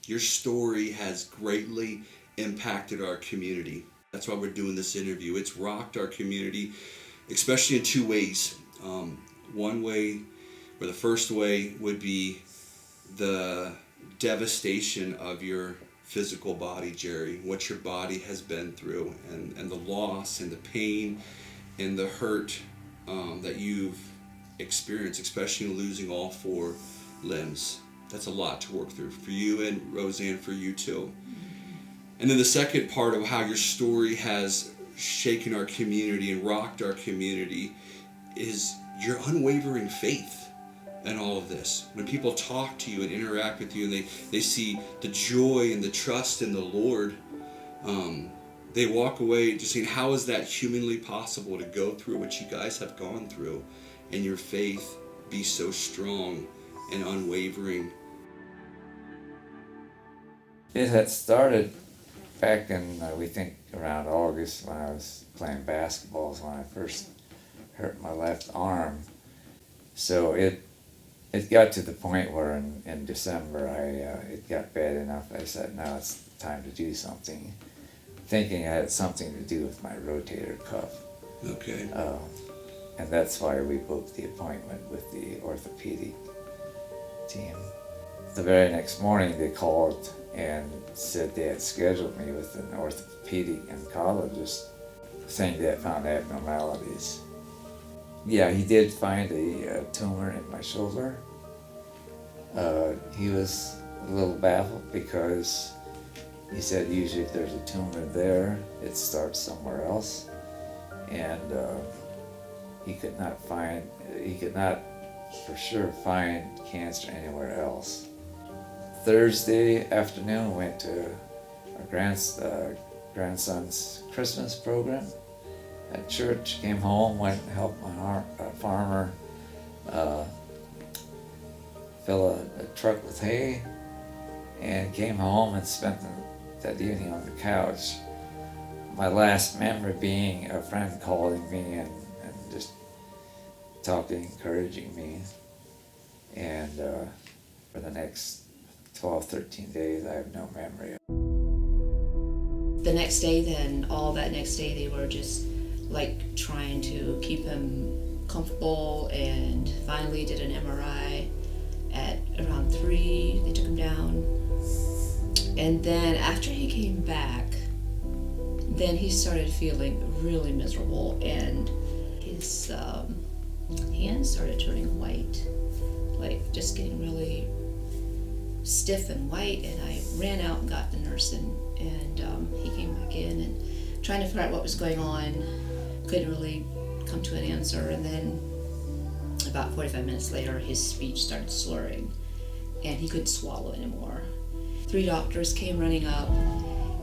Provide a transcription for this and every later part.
Your story has greatly impacted our community. That's why we're doing this interview. It's rocked our community, especially in two ways. One way, or the first way, would be the devastation of your physical body, Jerry, what your body has been through, and the loss and the pain and the hurt that you've experienced, especially in losing all four limbs. That's a lot to work through for you, and Rosann, for you too. And then the second part of how your story has shaken our community and rocked our community is your unwavering faith in all of this. When people talk to you and interact with you, and they see the joy and the trust in the Lord, they walk away just saying, how is that humanly possible to go through what you guys have gone through and your faith be so strong and unwavering? It had started back in, we think, around August when I was playing basketball, is when I first hurt my left arm. So it got to the point where in December it got bad enough. I said, now it's time to do something, thinking it had something to do with my rotator cuff. Okay. And that's why we booked the appointment with the orthopedic team. The very next morning they called and said they had scheduled me with an orthopedic oncologist, saying they had found abnormalities. Yeah, he did find a tumor in my shoulder. He was a little baffled because he said usually if there's a tumor there, it starts somewhere else. And he could not for sure find cancer anywhere else. Thursday afternoon, we went to our grandson's Christmas program at church. Came home, went and helped my farmer fill a truck with hay, and came home and spent that evening on the couch. My last memory being a friend calling me and just talking, encouraging me. And for the next 12, 13 days, I have no memory. The next day then, all that next day, they were just like trying to keep him comfortable, and finally did an MRI at around 3. They took him down. And then after he came back, then he started feeling really miserable, and his hands started turning white, like just getting really stiff and white. And I ran out and got the nurse, and he came back in and trying to figure out what was going on. Couldn't really come to an answer. And then about 45 minutes later, his speech started slurring, and he couldn't swallow anymore. 3 doctors came running up,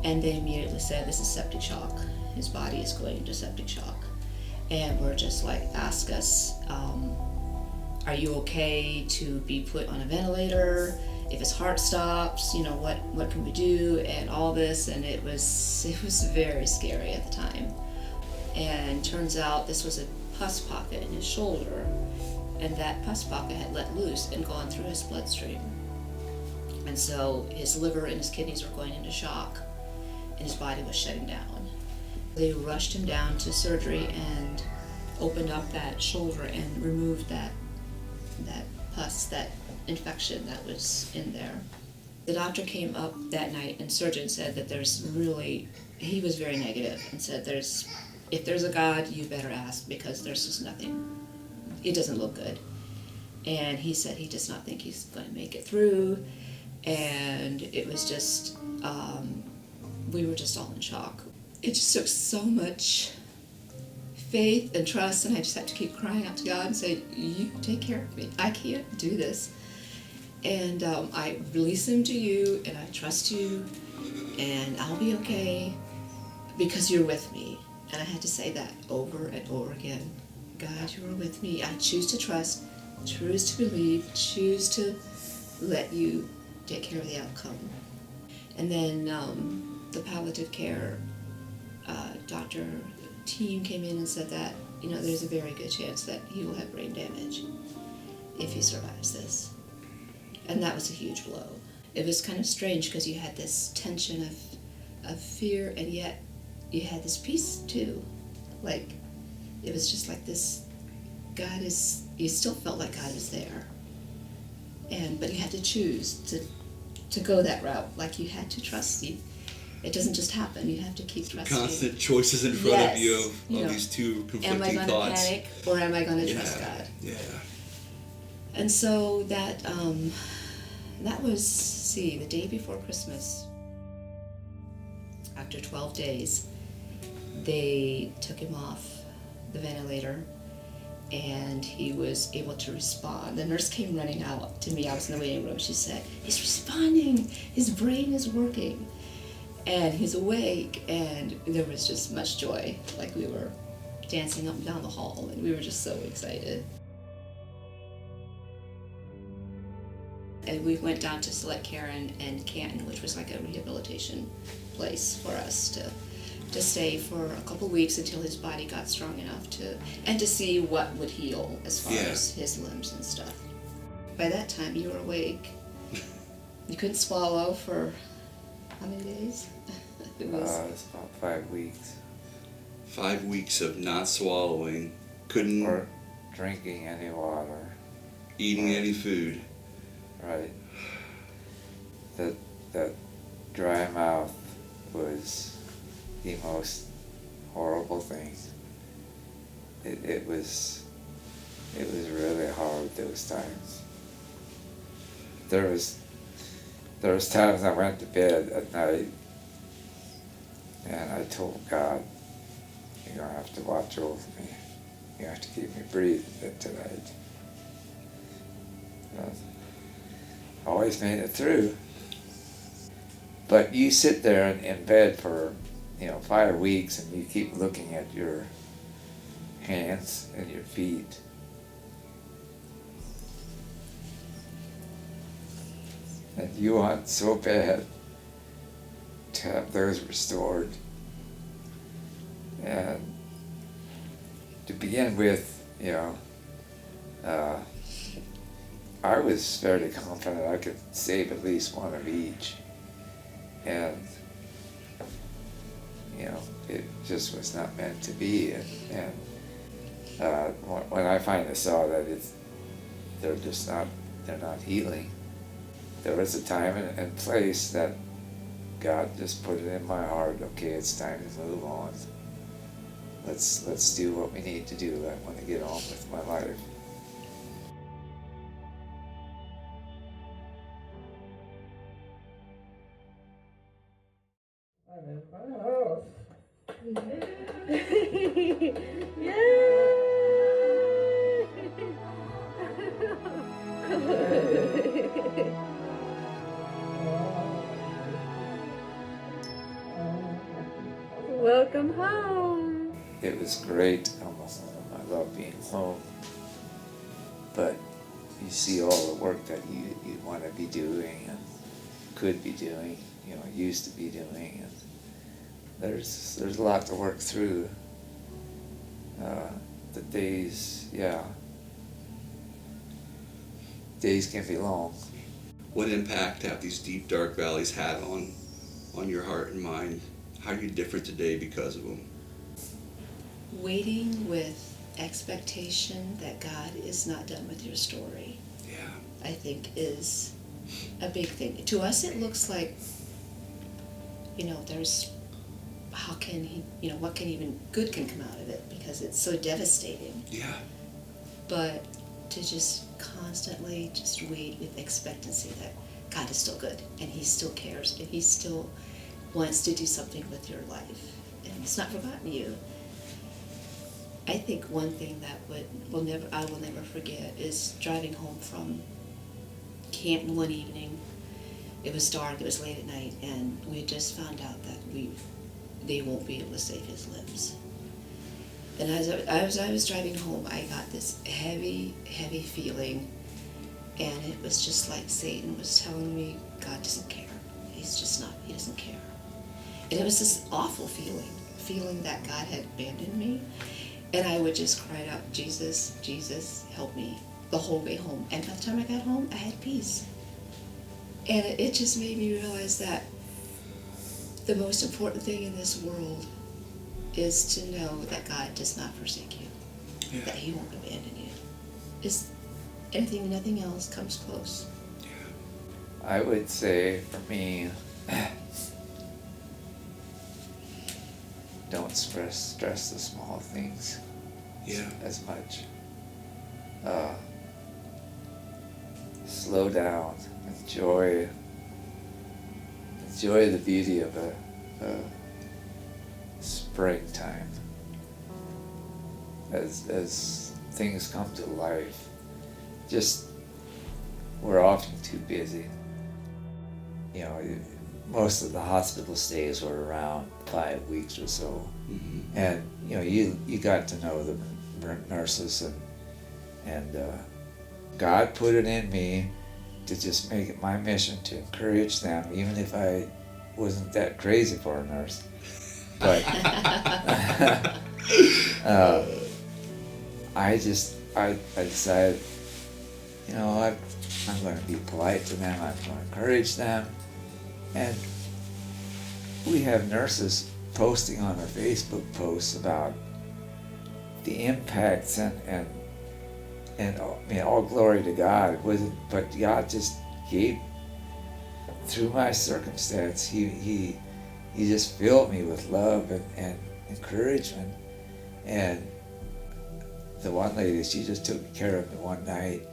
and they immediately said, this is septic shock. His body is going into septic shock. And we're just like, ask us, are you okay to be put on a ventilator? If his heart stops, what can we do? And all this, and it was very scary at the time. And turns out this was a pus pocket in his shoulder, and that pus pocket had let loose and gone through his bloodstream. And so his liver and his kidneys were going into shock, and his body was shutting down. They rushed him down to surgery and opened up that shoulder and removed that pus, that infection that was in there. The doctor came up that night, and surgeon said that he was very negative and said if there's a God, you better ask, because there's just nothing, it doesn't look good. And he said he does not think he's going to make it through. And it was just, we were just all in shock. It just took so much faith and trust, and I just had to keep crying out to God and say, you take care of me. I can't do this. And I release him to you, and I trust you, and I'll be okay because you're with me. And I had to say that over and over again. God, you are with me. I choose to trust, choose to believe, choose to let you take care of the outcome. And then the palliative care doctor team came in and said that, there's a very good chance that he will have brain damage if he survives this. And that was a huge blow. it was kind of strange because you had this tension of fear, and yet you had this peace too. Like, it was just like this, you still felt like God was there. But you had to choose to go that route. Like, you had to trust. It doesn't just happen. You have to keep trusting. Constant choices in front of you know, these two conflicting am I going to thoughts. panic, or am I going to trust God? Yeah. And so that was, the day before Christmas. After 12 days, they took him off the ventilator, and he was able to respond. The nurse came running out to me. I was in the waiting room. She said, "He's responding. His brain is working. And he's awake." And there was just much joy. Like, we were dancing up and down the hall, and we were just so excited. And we went down to Select Care in Canton, which was like a rehabilitation place for us to stay for a couple weeks until his body got strong enough to see what would heal as far as his limbs and stuff. By that time, you were awake. You couldn't swallow for how many days? It was about 5 weeks. 5 weeks of not swallowing, couldn't Or drinking any water. eating any food. Right. That dry mouth was the most horrible thing. It was really hard those times. There was times I went to bed at night and I told God, "You're gonna have to watch over me. You have to keep me breathing tonight." I always made it through. But you sit there in bed for 5 weeks, and you keep looking at your hands and your feet. And you want so bad to have those restored. And to begin with, I was fairly confident I could save at least one of each. And it just was not meant to be. And when I finally saw that they're not healing, there was a time and place that God just put it in my heart. Okay, it's time to move on. Let's do what we need to do. I want to get on with my life. I'm in my house. Welcome home. It was great. I love being home. But you see all the work that you want to be doing and could be doing, used to be doing, and there's a lot to work through. The days can be long. What impact have these deep, dark valleys had on your heart and mind? How are you different today because of them? Waiting with expectation that God is not done with your story, I think, is a big thing. To us, it looks like, how can he, what can even good can come out of it, because it's so devastating. Yeah. But to just constantly just wait with expectancy that God is still good, and he still cares, and he still wants to do something with your life, and he's not forgotten you. I think one thing that I will never forget is driving home from Canton one evening. It was dark, it was late at night, and we had just found out that they won't be able to save his limbs. And as I was driving home, I got this heavy, heavy feeling, and it was just like Satan was telling me, God doesn't care. He doesn't care. And it was this awful feeling that God had abandoned me. And I would just cry out, Jesus, Jesus, help me, the whole way home. And by the time I got home, I had peace. And it just made me realize that the most important thing in this world is to know that God does not forsake you, Yeah. that He won't abandon you. It's anything, nothing else comes close. I would say for me, don't stress the small things Yeah. as much. Slow down, enjoy the beauty of a springtime as things come to life. Just, we're often too busy. You know, most of the hospital stays were around 5 weeks or so. Mm-hmm. And you know, you got to know the nurses, and God put it in me to just make it my mission to encourage them, even if I wasn't that crazy for a nurse. But I decided, you know, I'm going to be polite to them. I'm going to encourage them, and we have nurses posting on their Facebook posts about the impacts and I mean, all glory to God. But God just gave, through my circumstance, He just filled me with love and encouragement. And the one lady, she just took care of me one night,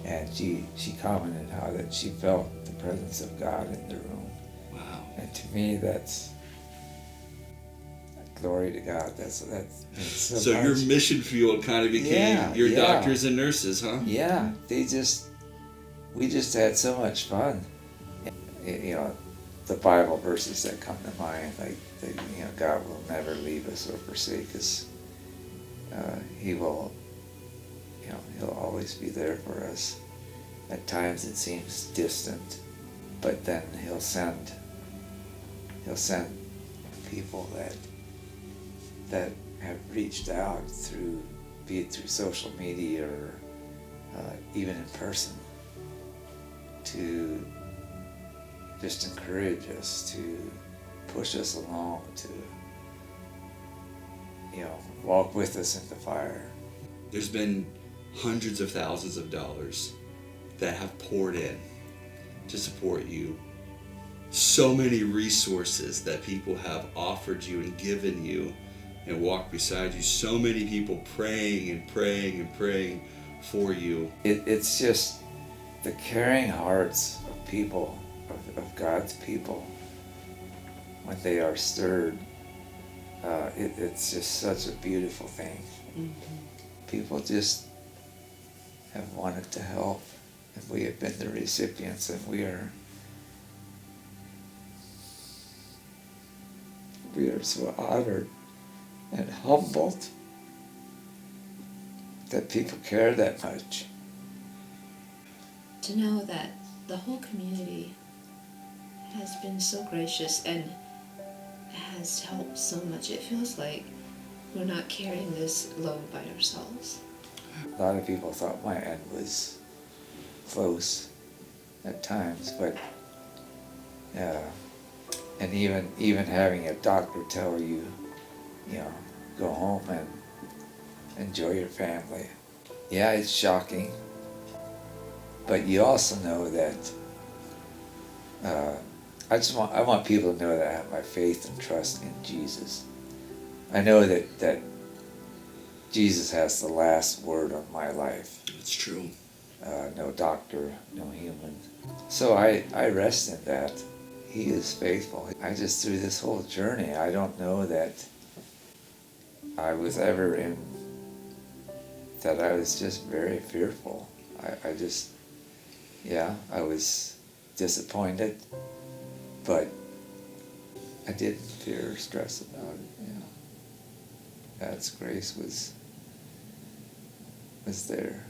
and she commented how that she felt the presence of God in the room. Wow. And to me, that's glory to God. That's means So much. your mission field kind of became your Yeah. doctors and nurses, huh? Yeah, we just had so much fun. You know, the Bible verses that come to mind, like, you know, God will never leave us or forsake us. He will, you know, He'll always be there for us. At times it seems distant, but then He'll send people that have reached out through, be it through social media or even in person, to just encourage us, to push us along, to, you know, walk with us in the fire. There's been hundreds of thousands of dollars that have poured in to support you. So many resources that people have offered you and given you and walked beside you. So many people praying and praying and praying for you. It's just the caring hearts of people, of God's people, when they are stirred. It's just such a beautiful thing. Mm-hmm. People just have wanted to help, and we have been the recipients, and we are so honored and humbled that people care that much. To know that the whole community has been so gracious and has helped so much. It feels like we're not carrying this load by ourselves. A lot of people thought my end was close at times, but and even having a doctor tell you, you know, go home and enjoy your family. Yeah, it's shocking, but you also know that I want people to know that I have my faith and trust in Jesus. I know that Jesus has the last word on my life. It's true. No doctor, no human. So I rest in that. He is faithful. I just, through this whole journey, I don't know that I was ever in, that I was just very fearful. I just, yeah, I was disappointed, but I didn't fear or stress about it, you know. God's grace was there.